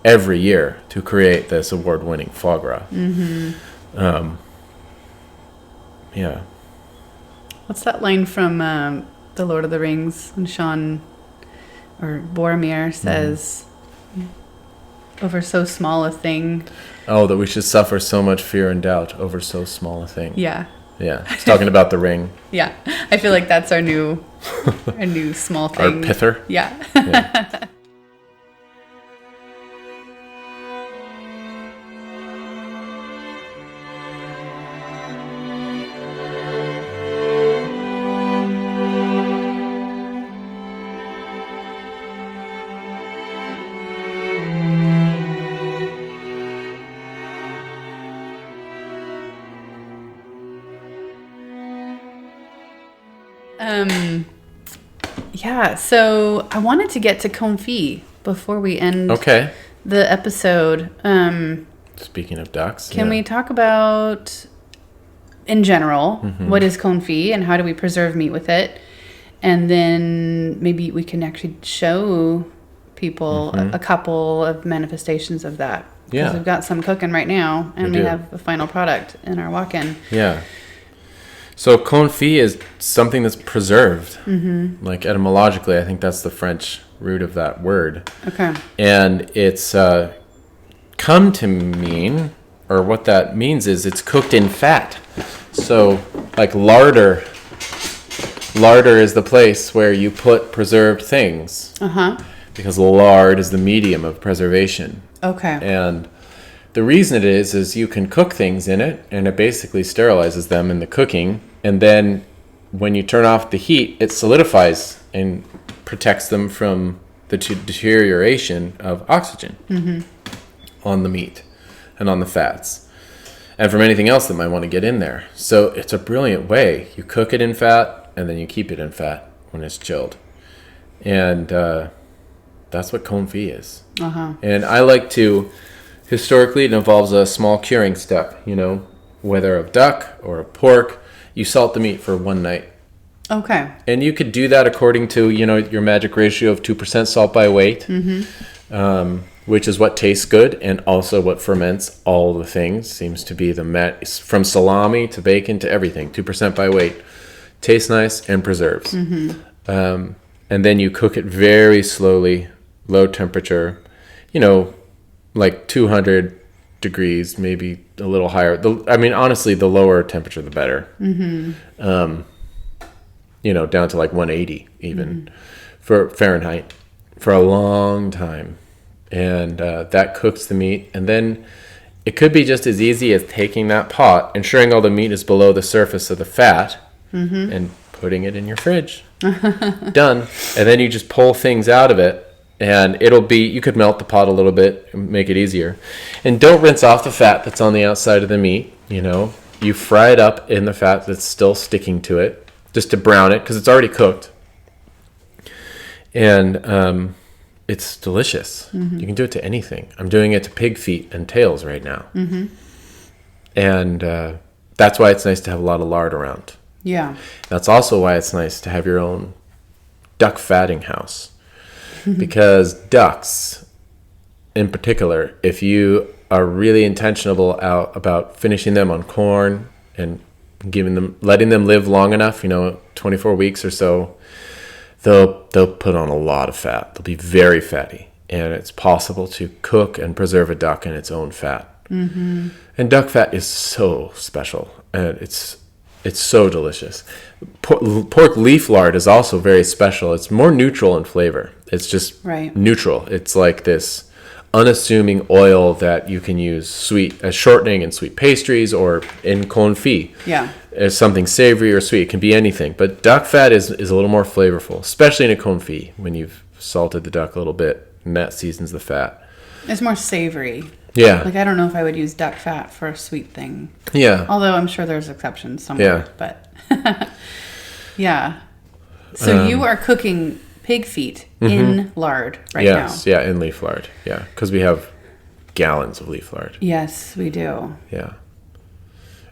every year to create this award-winning foie gras. Yeah. What's that line from The Lord of the Rings when Sean or Boromir says, over so small a thing? Oh, that we should suffer so much fear and doubt over so small a thing. Yeah. Yeah. He's talking about the ring. Yeah. I feel like that's our new small thing. Our pither. Yeah. So I wanted to get to Confit before we end the episode. Speaking of ducks. Can we talk about, in general, what is Confit and how do we preserve meat with it? And then maybe we can actually show people a couple of manifestations of that. Because we've got some cooking right now, and we have a final product in our walk-in. Yeah. So confit is something that's preserved. Like etymologically, I think that's the French root of that word. Okay. And it's come to mean, or what that means is it's cooked in fat. So like larder is the place where you put preserved things. Because lard is the medium of preservation. Okay. And the reason it is you can cook things in it, and it basically sterilizes them in the cooking. And then when you turn off the heat, it solidifies and protects them from the deterioration of oxygen on the meat and on the fats and from anything else that might want to get in there. So it's a brilliant way. You cook it in fat, and then you keep it in fat when it's chilled. And that's what confit is. And I like to, historically, it involves a small curing step, whether of duck or of pork. You salt the meat for one night. Okay. And you could do that according to, your magic ratio of 2% salt by weight, which is what tastes good and also what ferments all the things. Seems to be from salami to bacon to everything. 2% by weight. Tastes nice and preserves. And then you cook it very slowly, low temperature, like 200 degrees, maybe a little higher. Honestly, the lower temperature, the better. Down to like 180 even for Fahrenheit for a long time. And that cooks the meat. And then it could be just as easy as taking that pot, ensuring all the meat is below the surface of the fat, and putting it in your fridge. Done. And then you just pull things out of it. And you could melt the pot a little bit and make it easier. And don't rinse off the fat that's on the outside of the meat, You fry it up in the fat that's still sticking to it, just to brown it, because it's already cooked. And it's delicious. You can do it to anything. I'm doing it to pig feet and tails right now. And that's why it's nice to have a lot of lard around. Yeah. That's also why it's nice to have your own duck fatting house. Because ducks, in particular, if you are really intentional about finishing them on corn and letting them live long enough, 24 weeks or so, they'll put on a lot of fat. They'll be very fatty, and it's possible to cook and preserve a duck in its own fat. Mm-hmm. And duck fat is so special, and it's so delicious. Pork leaf lard is also very special. It's more neutral in flavor. It's just neutral. It's like this unassuming oil that you can use sweet as shortening in sweet pastries or in confit. Yeah. As something savory or sweet. It can be anything. But duck fat is a little more flavorful, especially in a confit when you've salted the duck a little bit and that seasons the fat. It's more savory. Yeah. Like, I don't know if I would use duck fat for a sweet thing. Yeah. Although I'm sure there's exceptions somewhere. Yeah. But, yeah. So you are cooking pig feet in lard now. Yes. Yeah, in leaf lard. Yeah. Because we have gallons of leaf lard. Yes, we do. Yeah.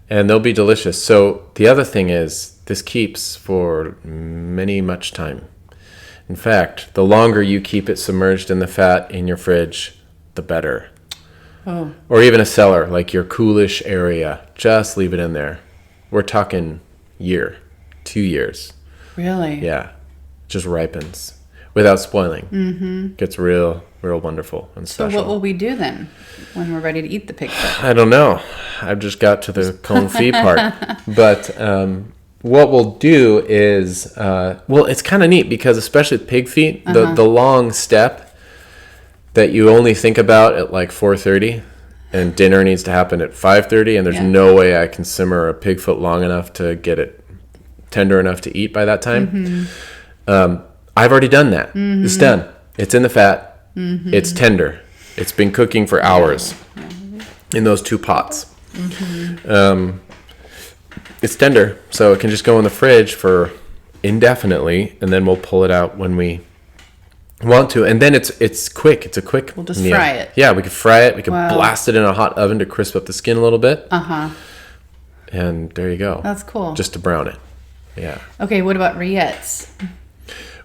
And they'll be delicious. So the other thing is this keeps for much time. In fact, the longer you keep it submerged in the fat in your fridge, the better. Oh. Or even a cellar, like your coolish area. Just leave it in there. We're talking 2 years. Really? Yeah. Just ripens without spoiling. Mm-hmm. Gets real wonderful and special. So what will we do then when we're ready to eat the pig foot? I don't know. I've just got to the confit part. But what we'll do is, it's kind of neat because especially with pig feet, the long step that you only think about at like 4:30 and dinner needs to happen at 5:30 and there's no way I can simmer a pig foot long enough to get it tender enough to eat by that time. I've already done that. It's done. It's in the fat. It's tender. It's been cooking for hours in those 2 pots. It's tender, so it can just go in the fridge for indefinitely, and then we'll pull it out when we want to. And then it's quick. It's a quick We'll just meal. fry it. Yeah, we can fry it. We can blast it in a hot oven to crisp up the skin a little bit. And there you go. That's cool. Just to brown it. Yeah. Okay, what about rillettes?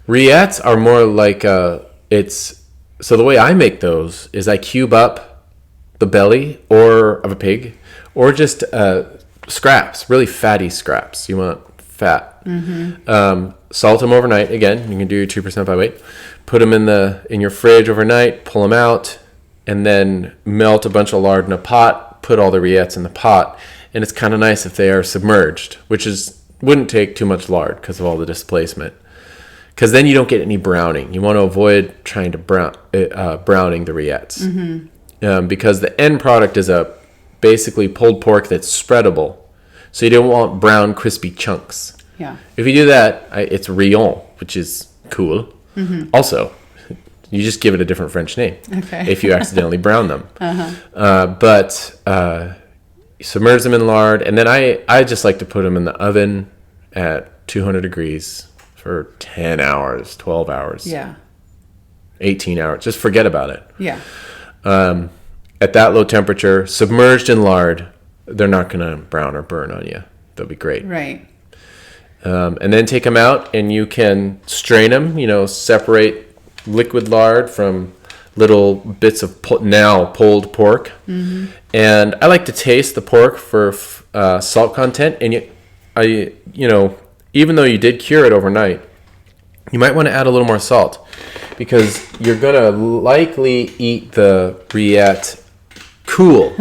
Rillettes are more like so the way I make those is I cube up the belly of a pig or just scraps, really fatty scraps. You want fat. Salt them overnight. Again, you can do your 2% by weight. Put them in your fridge overnight, pull them out, and then melt a bunch of lard in a pot, put all the rillettes in the pot. And it's kind of nice if they are submerged, which wouldn't take too much lard because of all the displacement. Because then you don't get any browning. You want to avoid trying to browning the rillettes. Because the end product is a basically pulled pork that's spreadable. So you don't want brown, crispy chunks. Yeah. If you do that, it's rillon, which is cool. Also, you just give it a different French name if you accidentally brown them. But submerge them in lard. And then I just like to put them in the oven at 200 degrees for 10 hours, 12 hours. Yeah. 18 hours. Just forget about it. Yeah. At that low temperature, submerged in lard, they're not going to brown or burn on you. They'll be great. Right. And then take them out and you can strain them, separate liquid lard from little bits of now pulled pork. And I like to taste the pork for salt content. And even though you did cure it overnight, you might want to add a little more salt because you're going to likely eat the rillette cool,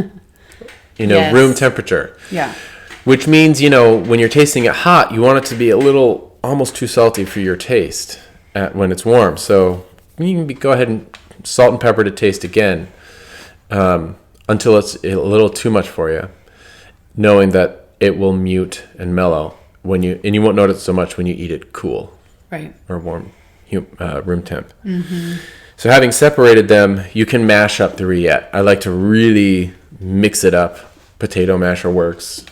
room temperature. Yeah. Which means, when you're tasting it hot, you want it to be a little almost too salty for your taste when it's warm. So you can go ahead and salt and pepper to taste again until it's a little too much for you, knowing that it will mute and mellow and you won't notice so much when you eat it cool. Right. Or warm room temp. So having separated them, you can mash up the rillette. I like to really mix it up. Potato masher works.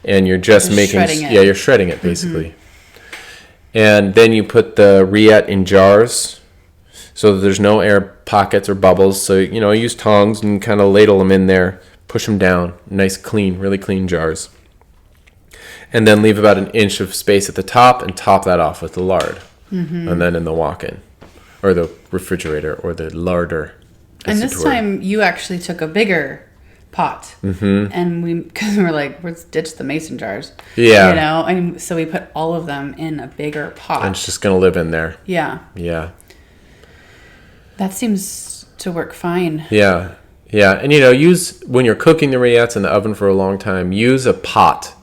And you're just shredding it. Yeah, you're shredding it basically. And then you put the rillette in jars so that there's no air pockets or bubbles. So, use tongs and kind of ladle them in there, push them down, nice, clean, really clean jars. And then leave about an inch of space at the top and top that off with the lard. And then in the walk-in or the refrigerator or the larder. And this time you actually took a bigger pot. And because we're like, let's ditch the mason jars. Yeah. You know, and so we put all of them in a bigger pot. And it's just going to live in there. Yeah. Yeah. That seems to work fine. Yeah. Yeah. And, use, when you're cooking the rillettes in the oven for a long time, use a pot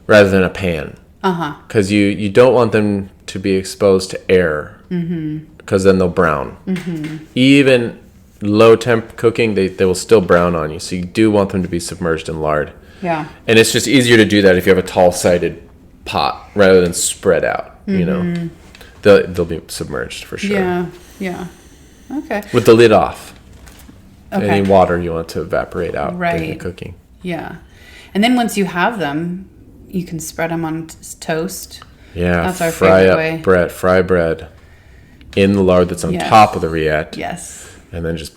rather than a pan. Because you don't want them to be exposed to air. Because then they'll brown. Even low temp cooking, they will still brown on you. So you do want them to be submerged in lard. Yeah. And it's just easier to do that if you have a tall-sided pot rather than spread out. They'll be submerged for sure. Yeah. Yeah. Okay. With the lid off. Okay. Any water you want to evaporate out during the cooking. Yeah. And then once you have them, you can spread them on toast. Yeah. That's our favorite way. Fry bread in the lard that's on top of the rillette. Yes. And then just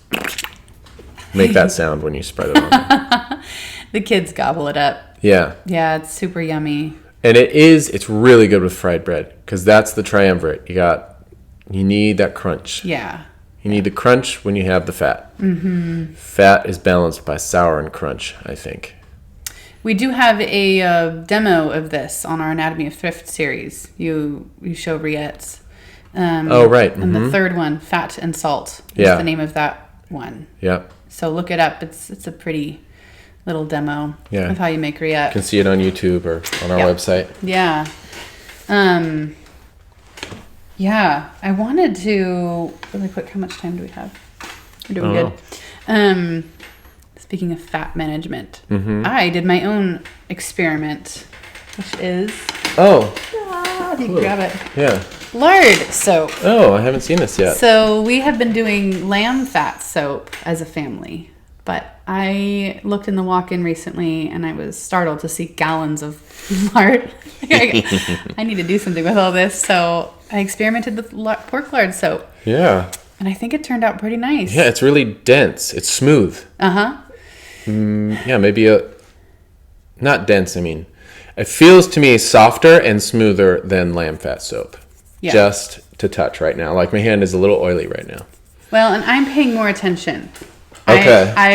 make that sound when you spread it on. The kids gobble it up. Yeah. Yeah, it's super yummy. And it's really good with fried bread because that's the triumvirate. You need that crunch. Yeah. You need the crunch when you have the fat. Fat is balanced by sour and crunch, I think. We do have a demo of this on our Anatomy of Thrift series. You show rillettes. Right. And the third one, Fat and Salt, is the name of that one. Yeah. So look it up. It's a pretty little demo of how you make rillette. You can see it on YouTube or on our website. Yeah. Yeah. I wanted to really quick. How much time do we have? We're doing good. Speaking of fat management, I did my own experiment, which is you can grab it. Yeah. Lard soap. Oh, I haven't seen this yet. So we have been doing lamb fat soap as a family, but I looked in the walk-in recently and I was startled to see gallons of lard. I need to do something with all this, so I experimented with pork lard soap. Yeah. And I think it turned out pretty nice. Yeah, it's really dense. It's smooth. Yeah, maybe not dense, I mean. It feels to me softer and smoother than lamb fat soap. Yeah. Just to touch right now. Like my hand is a little oily right now. Well, and I'm paying more attention. Okay. I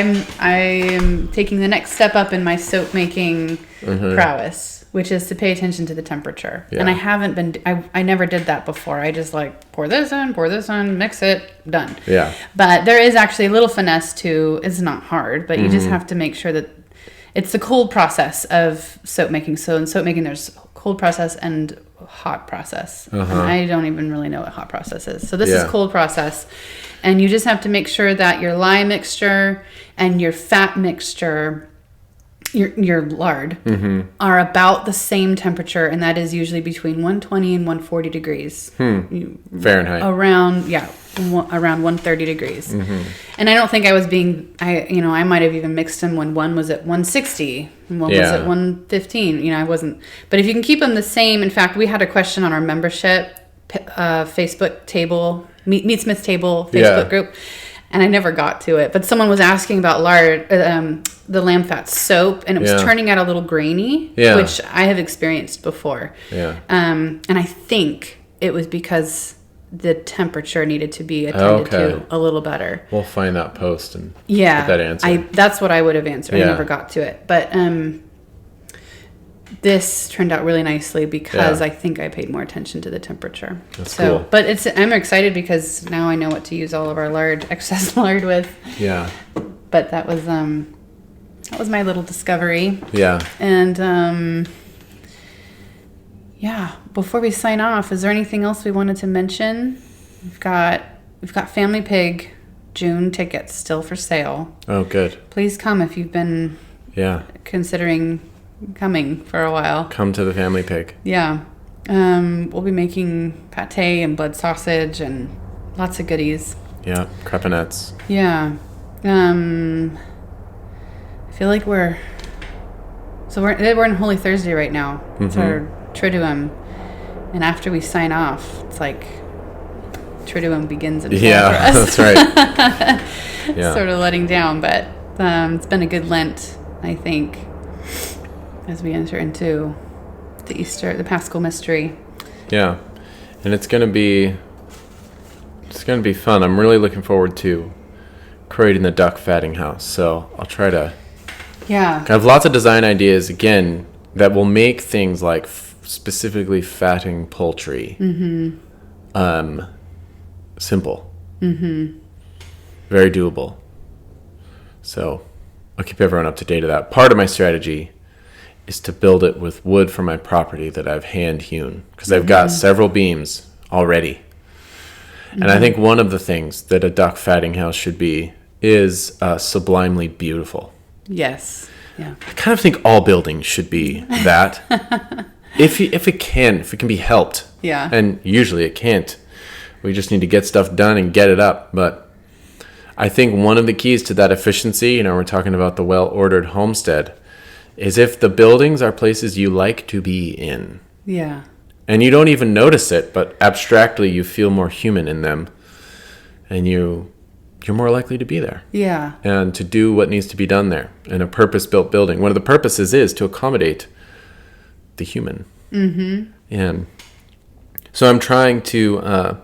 am taking the next step up in my soap making prowess, which is to pay attention to the temperature. Yeah. And I haven't been, I never did that before. I just like pour this in, mix it, done. Yeah. But there is actually a little finesse to, it's not hard, but you just have to make sure that it's the cold process of soap making. So in soap making, there's cold process and hot process. And I don't even really know what hot process is. So this is cold process. And you just have to make sure that your lye mixture and your fat mixture, your lard, are about the same temperature. And that is usually between 120 and 140 degrees. Fahrenheit. Around 130 degrees. And I don't think I was I might have even mixed them when one was at 160 and one was at 115. I wasn't. But if you can keep them the same, in fact, we had a question on our membership Facebook table, Meatsmith table Facebook group, and I never got to it. But someone was asking about lard, the lamb fat soap, and it was turning out a little grainy, which I have experienced before. Yeah. And I think it was because the temperature needed to be attended to a little better. We'll find that post and get that answer. That's what I would have answered. I never got to it. But this turned out really nicely because I think I paid more attention to the temperature. That's cool. But I'm excited because now I know what to use all of our excess lard with. Yeah. But that was my little discovery. Yeah. And before we sign off, is there anything else we wanted to mention? We've got Family Pig June tickets still for sale. Oh, good. Please come if you've been considering coming for a while. Come to the Family Pig. Yeah. We'll be making pate and blood sausage and lots of goodies. Yeah, crepinettes. Yeah. I feel like we're in Holy Thursday right now. It's our Triduum. And after we sign off, it's like Triduum begins in full for us. That's right. Sort of letting down, but it's been a good Lent, I think, as we enter into the Easter, the Paschal mystery. Yeah. And it's going to be fun. I'm really looking forward to creating the duck fatting house. So I'll try to. Yeah. I have lots of design ideas again that will make things like specifically fatting poultry simple. Very doable. So I'll keep everyone up to date of that. Part of my strategy is to build it with wood from my property that I've hand hewn, because I've got several beams already. And I think one of the things that a duck fatting house should be is sublimely beautiful. Yes. Yeah. I kind of think all buildings should be that. if it can be helped. Yeah. And usually it can't. We just need to get stuff done and get it up. But I think one of the keys to that efficiency, we're talking about the well-ordered homestead, is if the buildings are places you like to be in. Yeah. And you don't even notice it, but abstractly you feel more human in them. And you're more likely to be there. Yeah. And to do what needs to be done there in a purpose-built building. One of the purposes is to accommodate the human. And so I'm trying to, I'm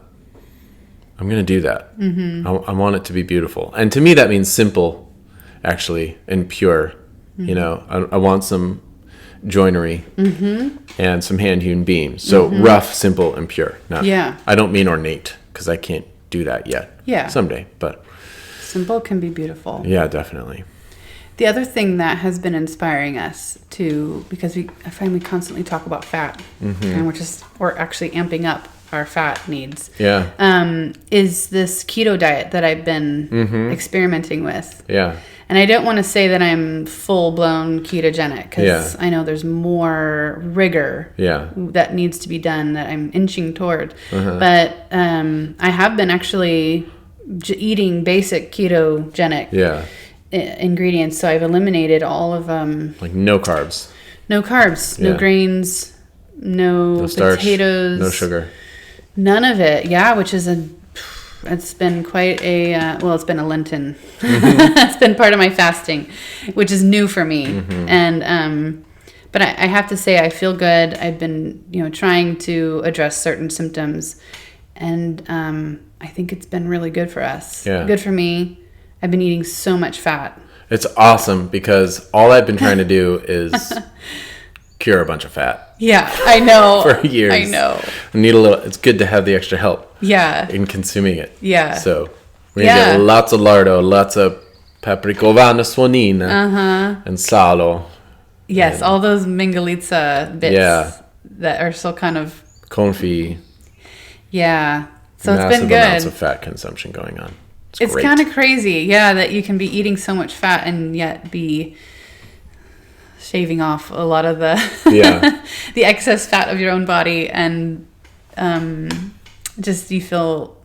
going to do that. I want it to be beautiful. And to me, that means simple, actually, and pure. I want some joinery and some hand-hewn beams. So rough, simple, and pure. Now, I don't mean ornate, because I can't do that yet. Yeah. Someday, but... Simple can be beautiful. Yeah, definitely. The other thing that has been inspiring us to, because I find we constantly talk about fat, and we're actually amping up our fat needs. Yeah. Is this keto diet that I've been experimenting with. Yeah. And I don't want to say that I'm full-blown ketogenic, because I know there's more rigor that needs to be done that I'm inching toward. But I have been actually eating basic ketogenic ingredients, so I've eliminated all of like no carbs, no grains, no starch, potatoes, no sugar, none of it. Which is it's been quite a it's been a Lenten. It's been part of my fasting, which is new for me. And but I have to say I feel good. I've been trying to address certain symptoms, and I think it's been really good for us. Good for me. I've been eating so much fat. It's awesome, because all I've been trying to do is cure a bunch of fat. Yeah, I know. For years. I know. I need a little. It's good to have the extra help. Yeah. In consuming it. Yeah. So we're gonna get lots of lardo, lots of papricovana suonina, and salo. Yes, and all those mingalitsa bits that are still kind of confit. Yeah. So Massive it's been good. Amounts of fat consumption going on. It's kind of crazy, that you can be eating so much fat and yet be shaving off a lot of the the excess fat of your own body, and just you feel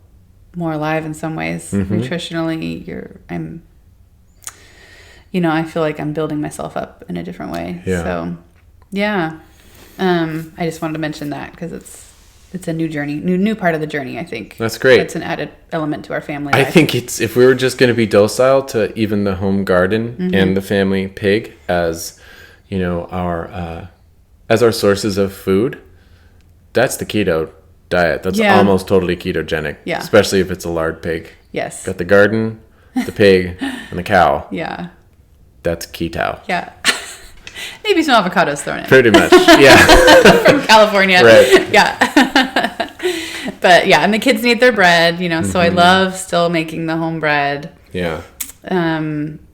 more alive in some ways. Nutritionally, I feel like I'm building myself up in a different way. So I just wanted to mention that, because it's a new journey, new part of the journey, I think. That's great. It's an added element to our family life. I think if we were just going to be docile to even the home garden and the family pig as, our sources of food, that's the keto diet. That's almost totally ketogenic. Yeah. Especially if it's a lard pig. Yes. Got the garden, the pig, and the cow. Yeah. That's keto. Yeah. Maybe some avocados thrown in. Pretty much, yeah. From California. Right. Yeah. But and the kids need their bread, so I love still making the home bread. Yeah.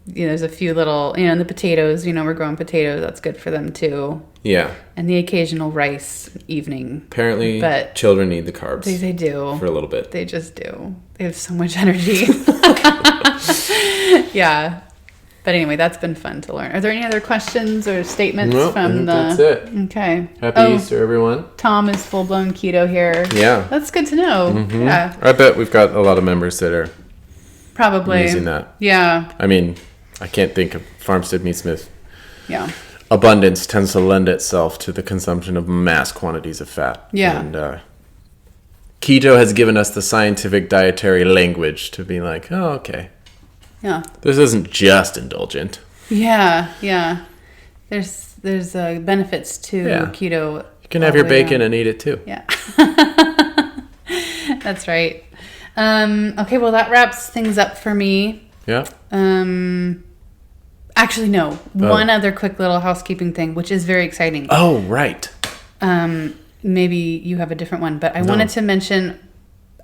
There's a few little, and the potatoes, we're growing potatoes. That's good for them too. Yeah. And the occasional rice evening. Apparently, but children need the carbs. They do. For a little bit. They just do. They have so much energy. Yeah. But anyway, that's been fun to learn. Are there any other questions or statements from the... That's it. Okay. Happy Easter, everyone. Tom is full-blown keto here. Yeah. That's good to know. Yeah. I bet we've got a lot of members that are probably using that. Yeah. I mean, I can't think of Farmstead Meatsmith. Yeah. Abundance tends to lend itself to the consumption of mass quantities of fat. Yeah. And keto has given us the scientific dietary language to be like, oh, okay. Yeah. This isn't just indulgent. Yeah, yeah. There's benefits to keto. You can have your bacon and eat it too. Yeah. That's right. Okay, well, that wraps things up for me. Yeah. Actually, no. One other quick little housekeeping thing, which is very exciting. Oh, right. Maybe you have a different one, but I wanted to mention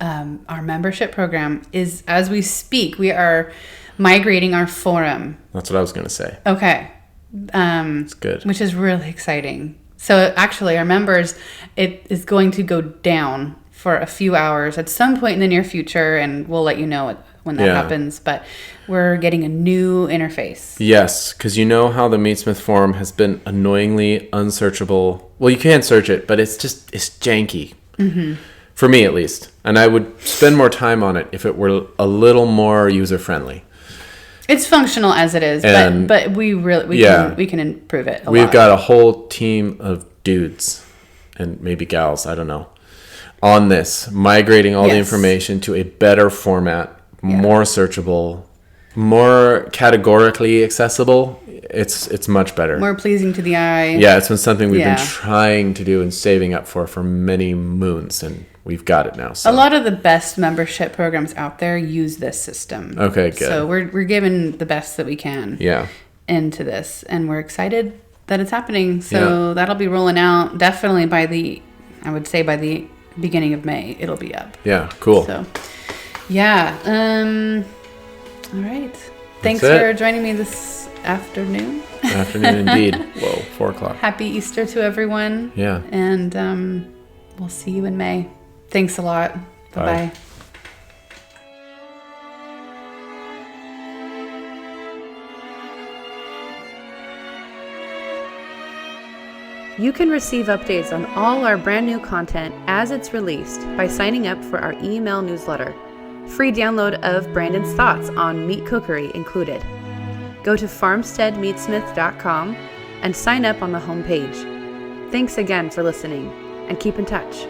our membership program is, as we speak, we are migrating our forum. That's what I was going to say. Okay. It's good. Which is really exciting. So actually, our members, it is going to go down for a few hours at some point in the near future, and we'll let you know when that happens. But we're getting a new interface. Yes, because you know how the Meatsmith forum has been annoyingly unsearchable. Well, you can search it, but it's janky. Mm-hmm. For me, at least. And I would spend more time on it if it were a little more user-friendly. It's functional as it is, but we can improve it a lot. We've got a whole team of dudes and maybe gals, I don't know, on this, migrating all the information to a better format, more searchable, more categorically accessible. It's much better. More pleasing to the eye. Yeah, it's been something we've been trying to do and saving up for many moons, and we've got it now. So. A lot of the best membership programs out there use this system. Okay, good. So we're giving the best that we can into this, and we're excited that it's happening. So that'll be rolling out definitely by the beginning of May. It'll be up. Yeah, cool. So, all right. Thanks for joining me this afternoon. Afternoon indeed. Whoa, 4:00. Happy Easter to everyone. Yeah. And we'll see you in May. Thanks a lot. Bye-bye. You can receive updates on all our brand new content as it's released by signing up for our email newsletter. Free download of Brandon's thoughts on meat cookery included. Go to farmsteadmeatsmith.com and sign up on the homepage. Thanks again for listening, and keep in touch.